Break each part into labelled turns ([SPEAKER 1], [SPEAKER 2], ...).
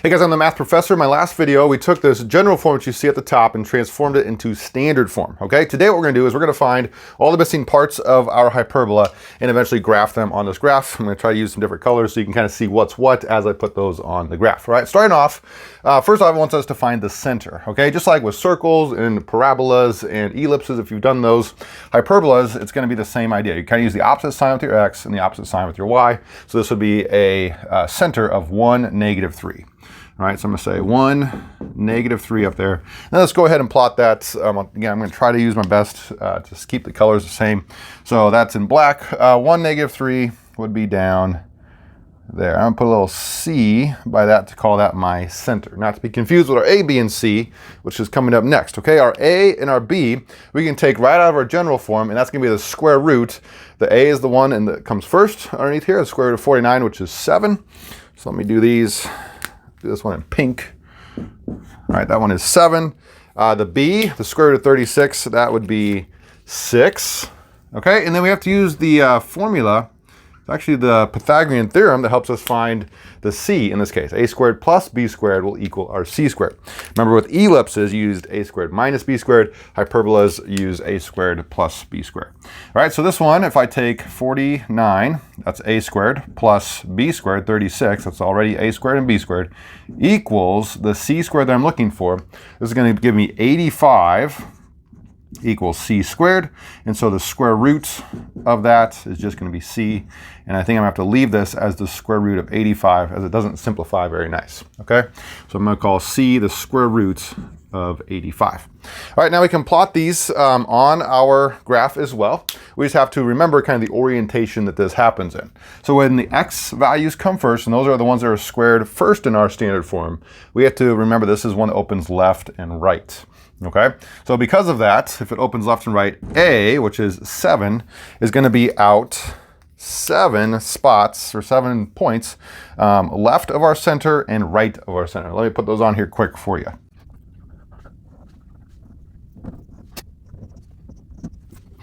[SPEAKER 1] Hey guys, I'm the math professor. In my last video, we took this general form that you see at the top and transformed it into standard form, okay? Today what we're gonna do is we're gonna find all the missing parts of our hyperbola and eventually graph them on this graph. I'm gonna try to use some different colors so you can kind of see what's what as I put those on the graph, all right? Starting off, first off, it wants us to find the center, okay? Just like with circles and parabolas and ellipses, if you've done those, hyperbolas, it's gonna be the same idea. You kind of use the opposite sign with your x and the opposite sign with your y. So this would be a center of 1, -3. All right, so I'm gonna say 1, -3 up there. Now let's go ahead and plot that. Again, I'm gonna try to use my best to keep the colors the same. So that's in black. 1, -3 would be down there. I'm gonna put a little C by that to call that my center. Not to be confused with our A, B, and C, which is coming up next, okay? Our A and our B, we can take right out of our general form, and that's gonna be the square root. The A is the one and that comes first underneath here, the square root of 49, which is 7. So let me do these. Do this one in pink. All right, that one is 7. The B, the square root of 36, that would be 6. Okay, and then we have to use the formula. It's actually the Pythagorean theorem that helps us find the C in this case. A squared plus B squared will equal our C squared. Remember with ellipses, you used A squared minus B squared. Hyperbolas use A squared plus B squared. All right, so this one, if I take 49, that's A squared, plus B squared, 36, that's already A squared and B squared, equals the C squared that I'm looking for. This is gonna give me 85 equals C squared. And so the square root of that is just going to be C. And I think I'm going to have to leave this as the square root of 85 as it doesn't simplify very nice. Okay, so I'm going to call C the square root of 85. All right, now we can plot these on our graph as well. We just have to remember kind of the orientation that this happens in. So when the x values come first, and those are the ones that are squared first in our standard form, we have to remember this is one that opens left and right. Okay, so because of that, if it opens left and right, A, which is 7, is going to be out 7 spots or 7 points left of our center and right of our center. Let me put those on here quick for you.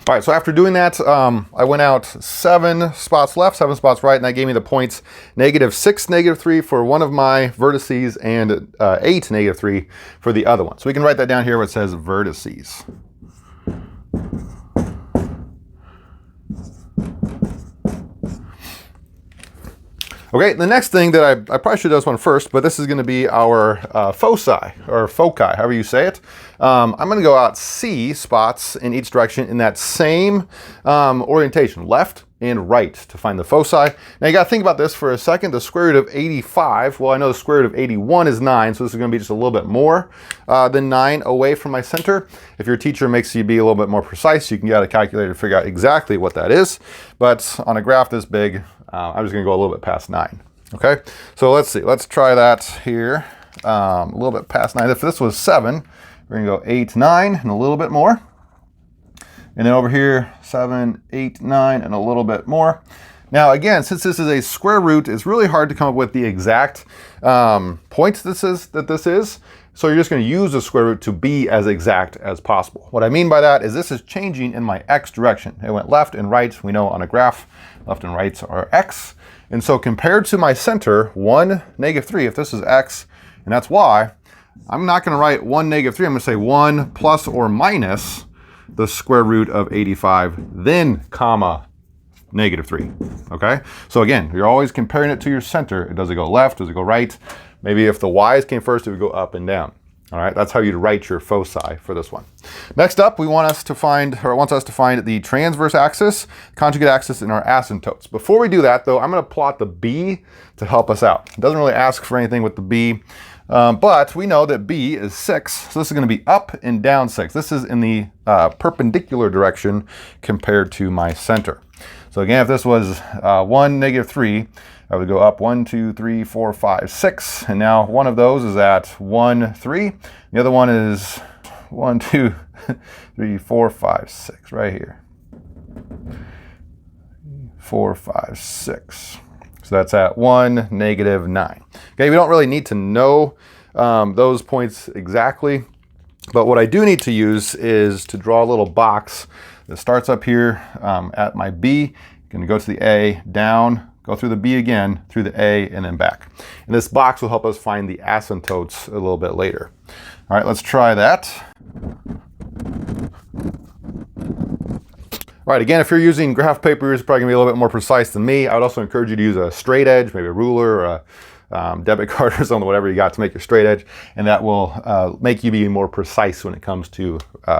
[SPEAKER 1] All right, so after doing that, I went out 7 spots left, 7 spots right, and that gave me the points -6, -3 for one of my vertices and 8, -3 for the other one. So we can write that down here where it says vertices. Okay, the next thing that I probably should do this one first, but this is going to be our foci, or foci, however you say it. I'm going to go out C spots in each direction in that same orientation, left and right, to find the foci. Now you got to think about this for a second. The square root of 85, well, I know the square root of 81 is 9, so this is going to be just a little bit more than 9 away from my center. If your teacher makes you be a little bit more precise, you can get out a calculator to figure out exactly what that is. But on a graph this big, I'm just going to go a little bit past 9. Okay, so let's see. Let's try that here. A little bit past 9. If this was 7, we're going to go 8, 9, and a little bit more. And then over here, 7, 8, 9, and a little bit more. Now, again, since this is a square root, it's really hard to come up with the exact point that this is. So you're just going to use the square root to be as exact as possible. What I mean by that is this is changing in my x direction. It went left and right. We know on a graph, left and right are x. And so compared to my center, 1, -3, if this is x and that's y, I'm not going to write 1, -3. I'm going to say 1 plus or minus the square root of 85, then comma, -3, okay? So again, you're always comparing it to your center. Does it go left? Does it go right? Maybe if the y's came first, it would go up and down. All right, that's how you'd write your foci for this one. Next up, it wants us to find the transverse axis, conjugate axis, and our asymptotes. Before we do that, though, I'm going to plot the B to help us out. It doesn't really ask for anything with the B, but we know that B is 6, so this is going to be up and down 6. This is in the perpendicular direction compared to my center. So again, if this was 1, -3, I would go up 1, 2, 3, 4, 5, 6. And now one of those is at 1, 3. The other one is 1, 2, 3, 4, 5, 6, right here. 4, 5, 6. So that's at 1, -9. Okay, we don't really need to know those points exactly. But what I do need to use is to draw a little box that starts up here at my B. Going to go to the A, down, go through the B again, through the A, and then back. And this box will help us find the asymptotes a little bit later. All right, let's try that. All right, again, if you're using graph paper, it's probably gonna be a little bit more precise than me. I would also encourage you to use a straight edge, maybe a ruler or a debit card or something, whatever you got to make your straight edge, and that will make you be more precise when it comes to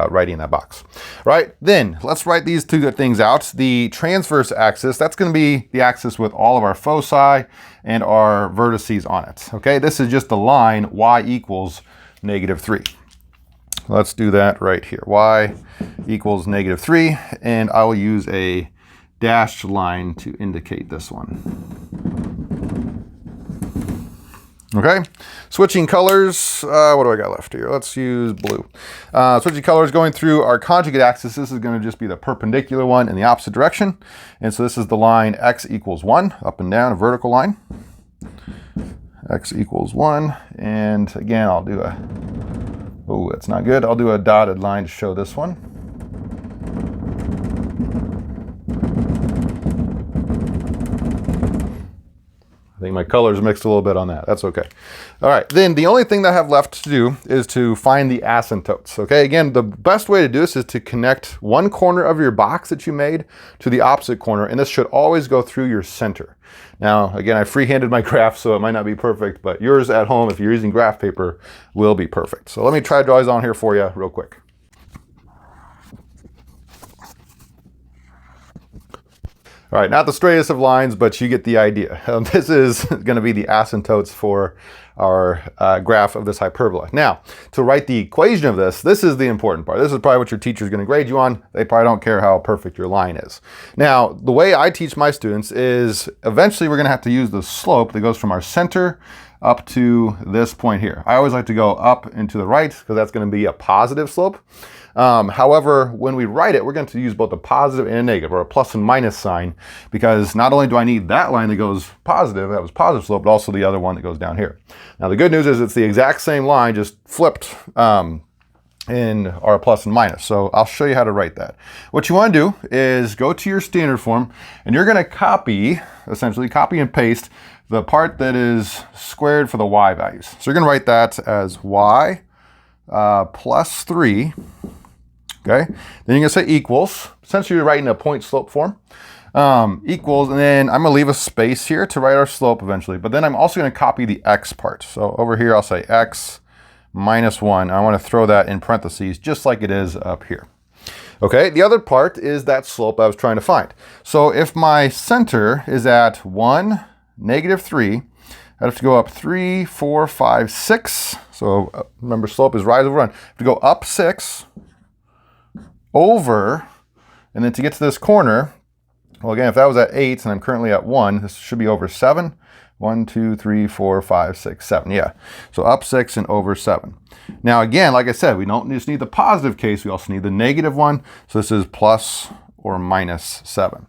[SPEAKER 1] writing that box. Right, then let's write these two things out. The transverse axis, that's going to be the axis with all of our foci and our vertices on it. Okay, this is just the line y equals -3. Let's do that right here. Y equals -3, and I will use a dashed line to indicate this one. Okay, switching colors, what do I got left here? Let's use blue. Switching colors, going through our conjugate axis, this is going to just be the perpendicular one in the opposite direction. And so this is the line x equals 1, up and down, a vertical line. X equals 1, and again, I'll do a, oh, that's not good. I'll do a dotted line to show this one. I think my colors mixed a little bit on that. That's okay. All right, then the only thing that I have left to do is to find the asymptotes. Okay, again, the best way to do this is to connect one corner of your box that you made to the opposite corner, and this should always go through your center. Now, again, I freehanded my graph, so it might not be perfect, but yours at home, if you're using graph paper, will be perfect. So let me try to draw these on here for you real quick. All right, not the straightest of lines, but you get the idea. This is going to be the asymptotes for our graph of this hyperbola. Now, to write the equation of this, this is the important part. This is probably what your teacher is going to grade you on. They probably don't care how perfect your line is. Now, the way I teach my students is eventually we're going to have to use the slope that goes from our center up to this point here. I always like to go up and to the right because that's going to be a positive slope. However, when we write it, we're going to use both a positive and a negative, or a plus and minus sign, because not only do I need that line that goes positive, that was positive slope, but also the other one that goes down here. Now, the good news is it's the exact same line, just flipped in our plus and minus. So I'll show you how to write that. What you want to do is go to your standard form, and you're going to copy, essentially copy and paste the part that is squared for the y values. So you're going to write that as y plus 3. Okay, then you're gonna say equals. Essentially, you're writing a point slope form. Equals, and then I'm gonna leave a space here to write our slope eventually. But then I'm also gonna copy the x part. So over here, I'll say x minus 1. I wanna throw that in parentheses, just like it is up here. Okay, the other part is that slope I was trying to find. So if my center is at 1, -3, I have to go up 3, 4, 5, 6. So remember, slope is rise over run. I have to go up 6, over, and then to get to this corner, well, again, if that was at 8 and I'm currently at 1, this should be over 7. 1, 2, 3, 4, 5, 6, 7. Yeah. So up 6 and over 7. Now, again, like I said, we don't just need the positive case. We also need the negative one. So this is plus or minus 7.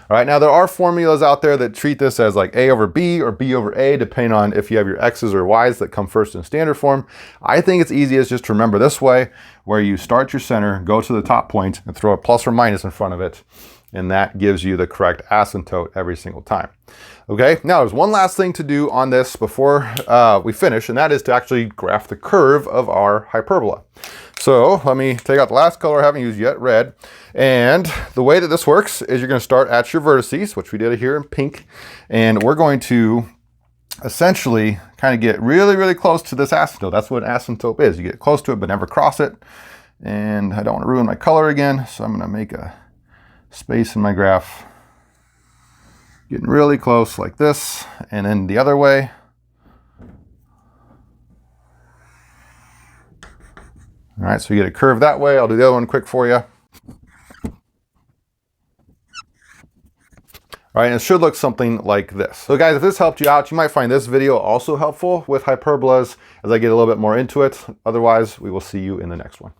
[SPEAKER 1] All right, now there are formulas out there that treat this as like A over B or B over A, depending on if you have your X's or Y's that come first in standard form. I think it's easiest just to remember this way, where you start your center, go to the top point, and throw a plus or minus in front of it, and that gives you the correct asymptote every single time. Okay, now there's one last thing to do on this before we finish, and that is to actually graph the curve of our hyperbola. So let me take out the last color I haven't used yet, red. And the way that this works is you're going to start at your vertices, which we did here in pink, and we're going to essentially kind of get really, really close to this asymptote. That's what an asymptote is. You get close to it, but never cross it. And I don't want to ruin my color again, so I'm going to make a space in my graph. Getting really close like this, and then the other way. All right, so you get a curve that way. I'll do the other one quick for you. All right, and it should look something like this. So guys, if this helped you out, you might find this video also helpful with hyperbolas as I get a little bit more into it. Otherwise, we will see you in the next one.